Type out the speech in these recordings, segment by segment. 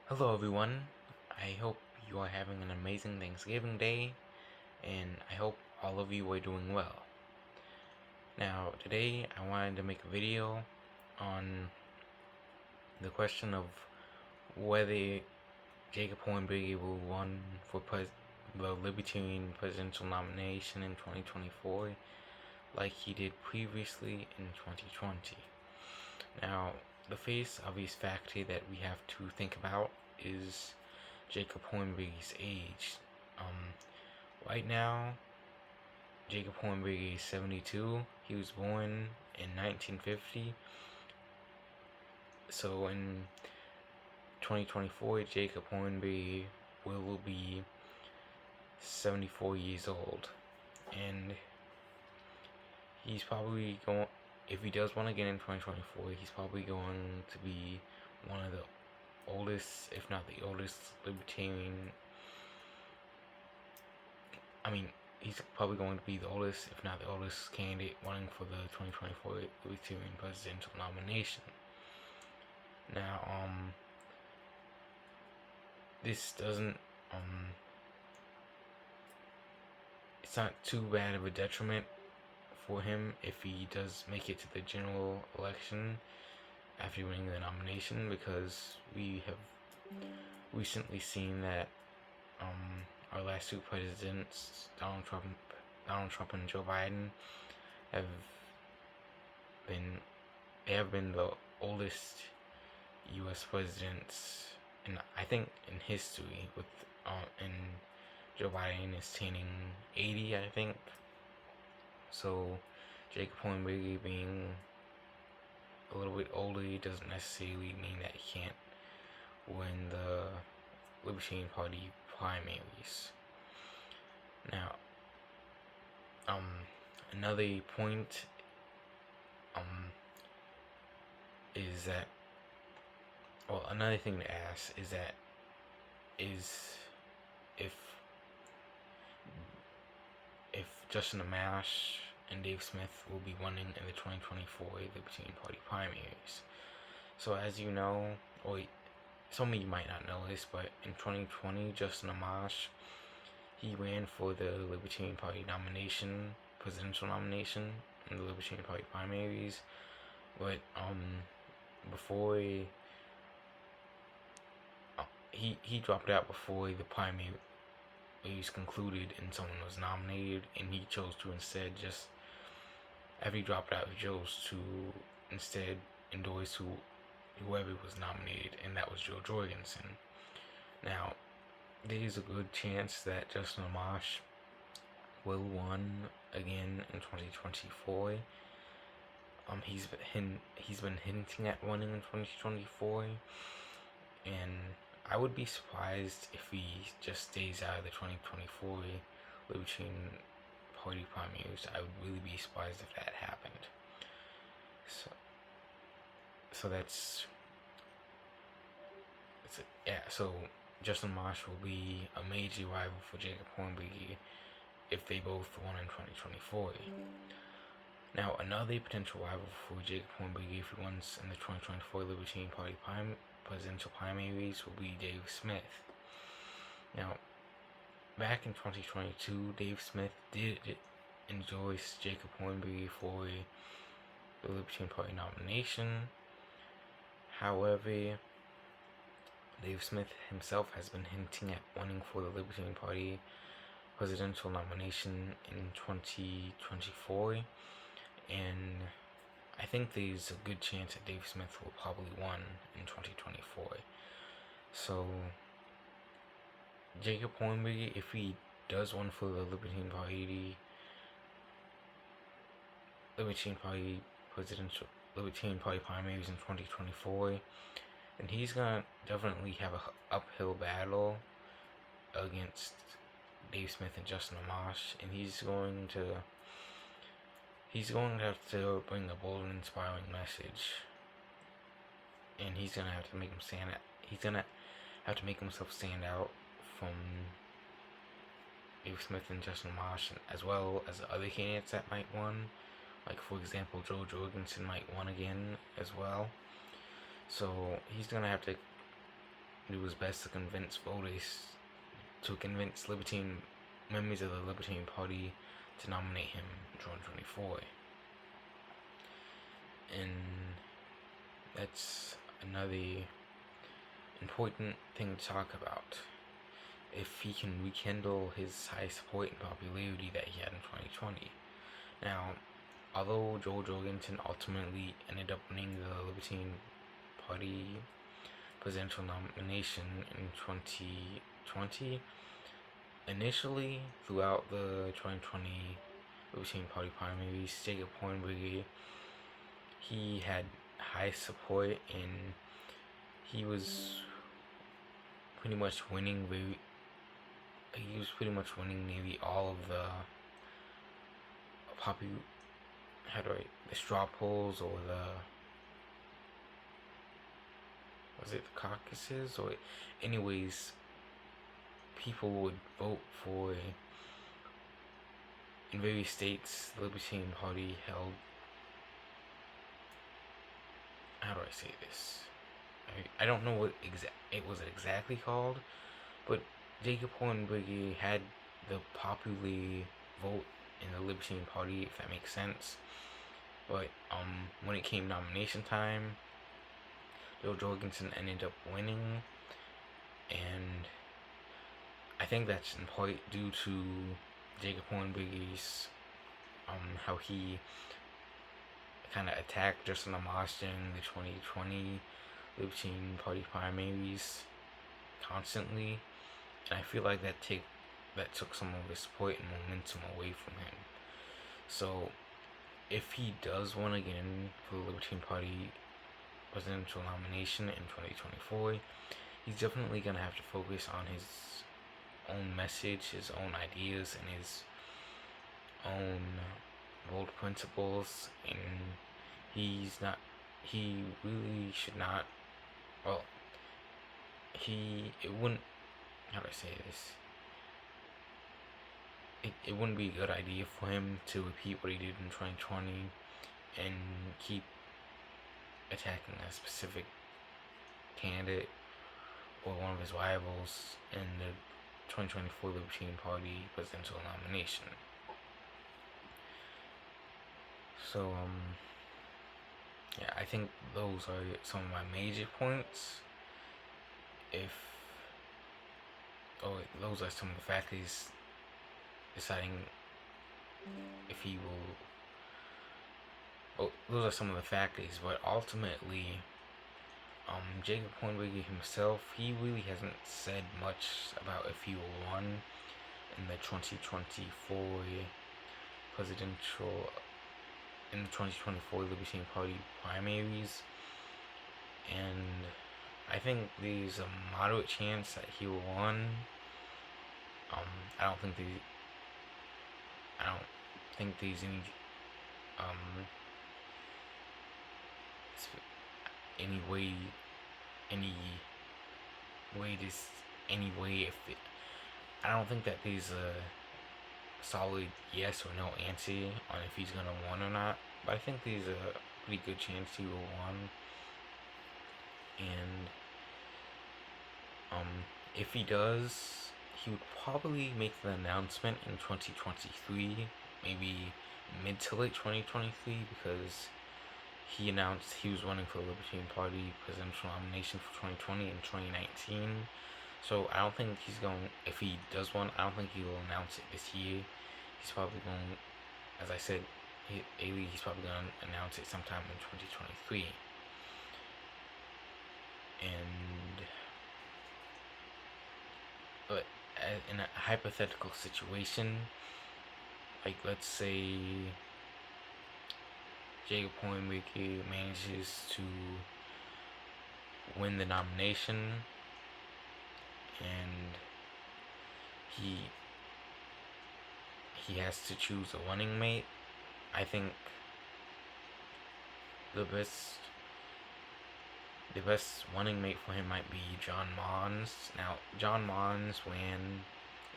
Hello, everyone. I hope you are having an amazing Thanksgiving Day, and I hope all of you are doing well. Now, today I wanted to make a video on the question of whether Jacob Hornberger will run for the Libertarian presidential nomination in 2024 like he did previously in 2020. Now, the first obvious factor that we have to think about is Jacob Hornberger's age. Right now, Jacob Hornberger is 72. He was born in 1950. So in 2024, Jacob Hornberger will be 74 years old. And he's probably going, if he does win again in 2024, he's probably going to be one of the oldest, if not the oldest, libertarian. He's probably going to be the oldest, if not the oldest, candidate running for the 2024 Libertarian presidential nomination. Now, this doesn't, it's not too bad of a detriment for him if he does make it to the general election after winning the nomination, because we have recently seen that our last two presidents, Donald Trump and Joe Biden, have been the oldest U.S. presidents, and I think in history. With and Joe Biden is turning 80, I think. So Jacob Hornberger being a little bit older doesn't necessarily mean that he can't win the Libertarian Party primaries. Now, another point is that, well, another thing to ask is that if Justin Amash and Dave Smith will be running in the 2024 Libertarian Party primaries. So as you know, or some of you might not know this, but in 2020, Justin Amash, he ran for the Libertarian Party nomination, presidential nomination, in the Libertarian Party primaries. But before he dropped out before the primaries concluded and someone was nominated, and he chose to instead just, after he dropped out, he chose to instead endorse whoever was nominated, and that was Jo Jorgensen. Now, there is a good chance that Justin Amash will run again in 2024. He's been hinting at running in 2024, and I would be surprised if he just stays out of the 2024 Libertarian Party primaries. I would really be surprised if that happened. So Justin Amash will be a major rival for Jacob Hornberger if they both won in 2024. Now, another potential rival for Jacob Hornberger if he wins in the 2024 Libertarian Party presidential primaries will be Dave Smith. Now, back in 2022, Dave Smith did endorse Jacob Hornberger for the Libertarian Party nomination. However, Dave Smith himself has been hinting at running for the Libertarian Party presidential nomination in 2024, and I think there's a good chance that Dave Smith will probably win in 2024. So Jacob Hornberger, if he does win for the Libertarian Party primaries in 2024, and he's gonna definitely have an uphill battle against Dave Smith and Justin Amash, and he's going to have to bring a bold and inspiring message, and he's gonna have to make himself stand out from Dave Smith and Justin Amash, as well as the other candidates that might win. Like, for example, Jo Jorgensen might win again as well. So he's gonna have to do his best to convince voters, to convince Libertarian members of the Libertarian Party to nominate him in 2024. And that's another important thing to talk about. If he can rekindle his high support and popularity that he had in 2020. Now, although Jo Jorgensen ultimately ended up winning the Libertarian Party Presidential nomination in 2020, initially throughout the 2020 Libertarian Party primaries, Jacob Hornberger, he had high support and he was pretty much winning nearly all of the the straw polls, or the caucuses, or anyways, people would vote for, in various states, the Libertarian Party held, how do I say this? I don't know what it was exactly called, but Jacob Hornberger had the popular vote in the Libertarian Party, if that makes sense. But when it came nomination time, Jo Jorgensen ended up winning, and I think that's in part due to Jacob Hornberger's how he kind of attacked Justin Amash during the 2020 Libertarian Party primaries constantly, and I feel like that took some of his support and momentum away from him. So if he does win again for the Libertarian Party presidential nomination in 2024, he's definitely going to have to focus on his own message, his own ideas, and his own bold principles, and he really should not, well, it wouldn't, how do I say this? It wouldn't be a good idea for him to repeat what he did in 2020 and keep attacking a specific candidate or one of his rivals in the 2024 Libertarian Party presidential nomination. So, yeah, I think those are some of my major points. Those are some of the factors deciding if he will. Those are some of the factors, but ultimately, Jacob Hornberger himself, he really hasn't said much about if he will win in the 2024 Libertarian Party primaries, and I think there's a moderate chance that he will win. I don't think there's any way I don't think that there's a solid yes or no answer on if he's gonna win or not, but I think there's a pretty good chance he will win. And if he does, he would probably make the announcement in 2023, maybe mid to late 2023, because he announced he was running for the Libertarian Party presidential nomination for 2020 and 2019. So I don't think if he does one, I don't think he will announce it this year. He's probably going, as I said, he's probably going to announce it sometime in 2023. But in a hypothetical situation, like let's say Jacob Hornberger manages to win the nomination and he has to choose a running mate, I think the best running mate for him might be John Mons. Now, John Mons ran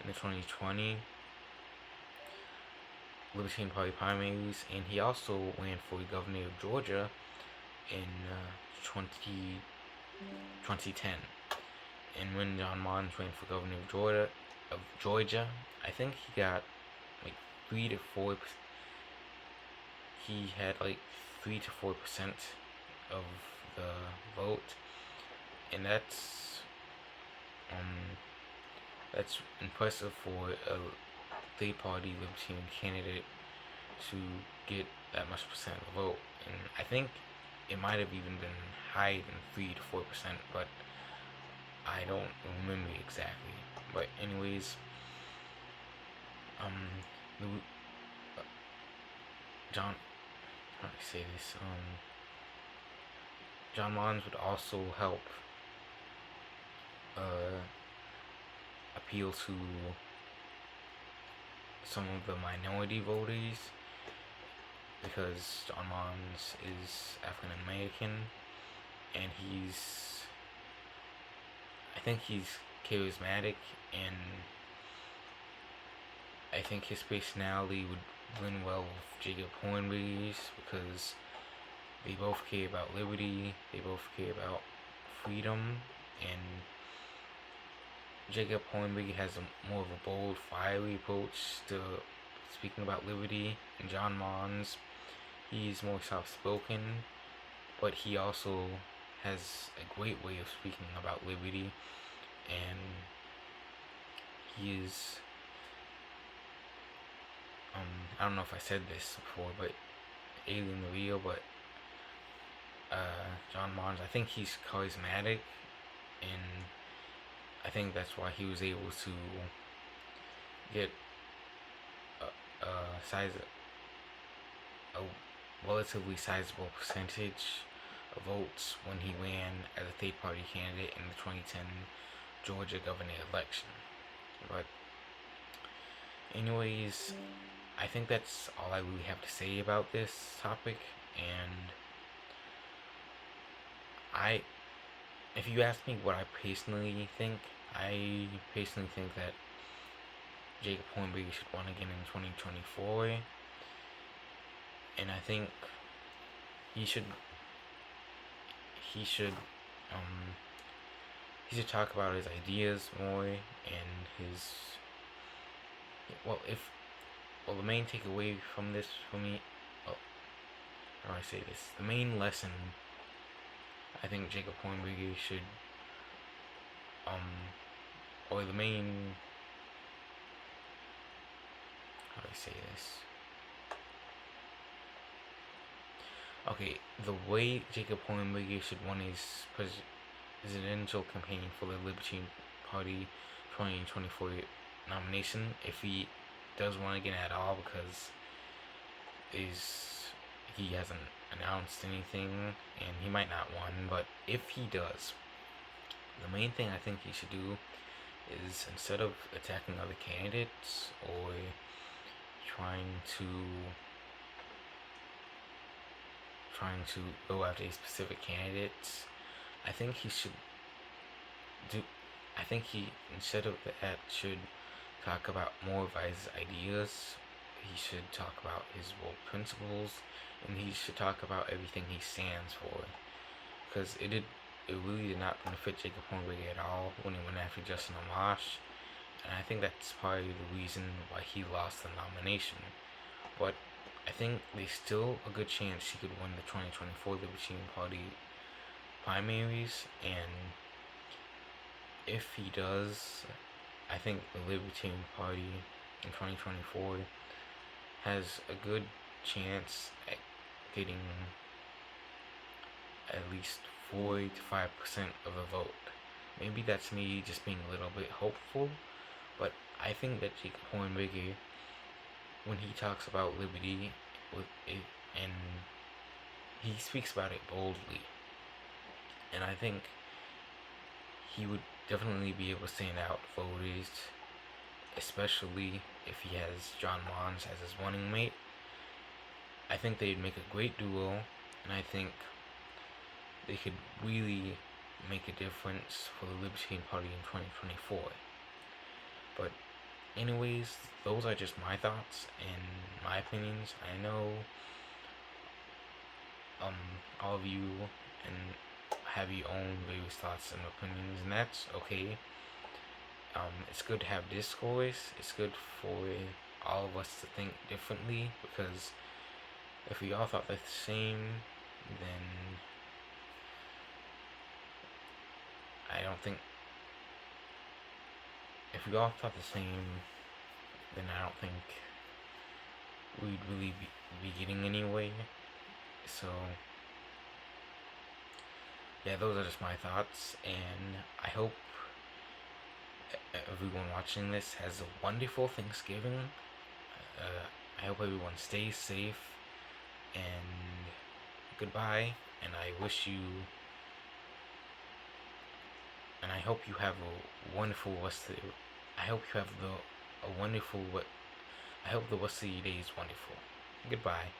in the 2020 Libertarian Party primaries, and he also ran for governor of Georgia in 2010. And when John Mons ran for governor of Georgia, I think he got like 3 to 4. He had like 3 to 4% of the vote, and that's impressive for a third party libertarian candidate to get that much percent of the vote. And I think it might have even been higher than 3 to 4%, but I don't remember exactly. But anyways, the, John, how do I say this? John Mons would also help appeal to some of the minority voters, because John Mons is African American, and I think he's charismatic, and I think his personality would blend well with Jacob Hornberger's, because they both care about liberty, they both care about freedom, and Jacob Hornberger has more of a bold, fiery approach to speaking about liberty, and John Mons, he's more soft-spoken, but he also has a great way of speaking about liberty, and he is, I don't know if I said this before, but alien the real, but John Mons, I think he's charismatic, and I think that's why he was able to get a relatively sizable percentage of votes when he ran as a third party candidate in the 2010 Georgia governor election. But anyways, I think that's all I really have to say about this topic, and if you ask me what I personally think that Jacob Hornberger should run again in 2024, and I think he should talk about his ideas more, and the main takeaway from this for me, how do I say this? The main lesson I think Jacob Hornberger should, or the main, how do I say this? Okay, the way Jacob Hornberger should run his presidential campaign for the Libertarian Party 2024 nomination, if he does run again at all, because he hasn't announced anything, and he might not run, but if he does, the main thing I think he should do is, instead of attacking other candidates or trying to go after a specific candidates, I think he instead of that, should talk about more of his ideas. He should talk about his world principles, and he should talk about everything he stands for, because it really did not benefit Jacob Hornberger at all when he went after Justin Amash, and I think that's probably the reason why he lost the nomination. But I think there's still a good chance he could win the 2024 Libertarian Party primaries, and if he does, I think the Libertarian Party in 2024 has a good chance at getting at least 4 to 5% of the vote. Maybe that's me just being a little bit hopeful, but I think that Jacob Hornberger, when he talks about liberty and he speaks about it boldly, and I think he would definitely be able to stand out voters, especially if he has John Mons as his running mate. I think they'd make a great duo, and I think they could really make a difference for the Libertarian Party in 2024. But anyways, those are just my thoughts and my opinions. I know all of you and have your own various thoughts and opinions, and that's okay. It's good to have discourse. It's good for all of us to think differently, because if we all thought the same, then I don't think, if we all thought the same, then I don't think we'd really be getting anywhere. So yeah, those are just my thoughts, and I hope everyone watching this has a wonderful Thanksgiving. I hope everyone stays safe, and goodbye, and I wish you, and I hope you have a wonderful rest of the, I hope you have a wonderful, I hope the rest of your day is wonderful. Goodbye.